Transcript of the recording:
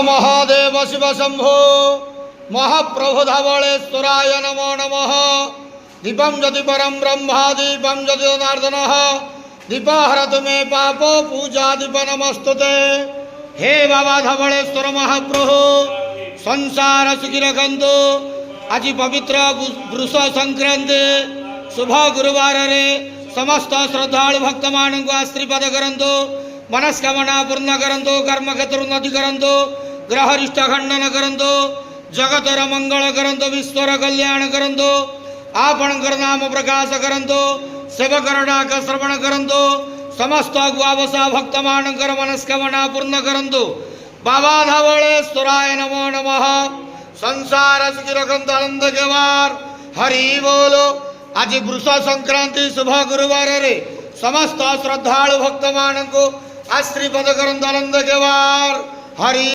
महादेव शिव शंभो महाप्रभु धवलेश्वराय नमो नमः। दीपं ज्योति परम ब्रह्मा दीपं ज्योति जनार्दन दीपहरतु मे पापो पूजा दीप नमस्तुते। हे बाबा धवलेश्वर महाप्रभु संसार सुखी रखंतु। आज पवित्र वृष संक्रांति शुभ गुरुवार रे समस्त श्रद्धालु भक्त मान को आशीर्वाद करंतु। मनस्कामना पूर्ण करंतु। कर्म क्षेत्र उन्नति करंतु। ग्रहरिष्ठ खंडन करंतु। जगतर मंगल करंतु। विश्वर कल्याण करंतु। आपणकर नाम प्रकाश करंतु। सेवकर डाक श्रवण करंतु। समस्त गुआवसा भक्त मानकर मनस्कामना पूर्ण करंतु। बाबा धवलेश्वराय नमो नमः। संसार सुखी रखंतु आनंद के वार हरि बोलो। आज वृष संक्रांति शुभ गुरुवार रे समस्त श्रद्धालु भक्त मान को आशीर्वाद करंतु आनंद के वार हरि।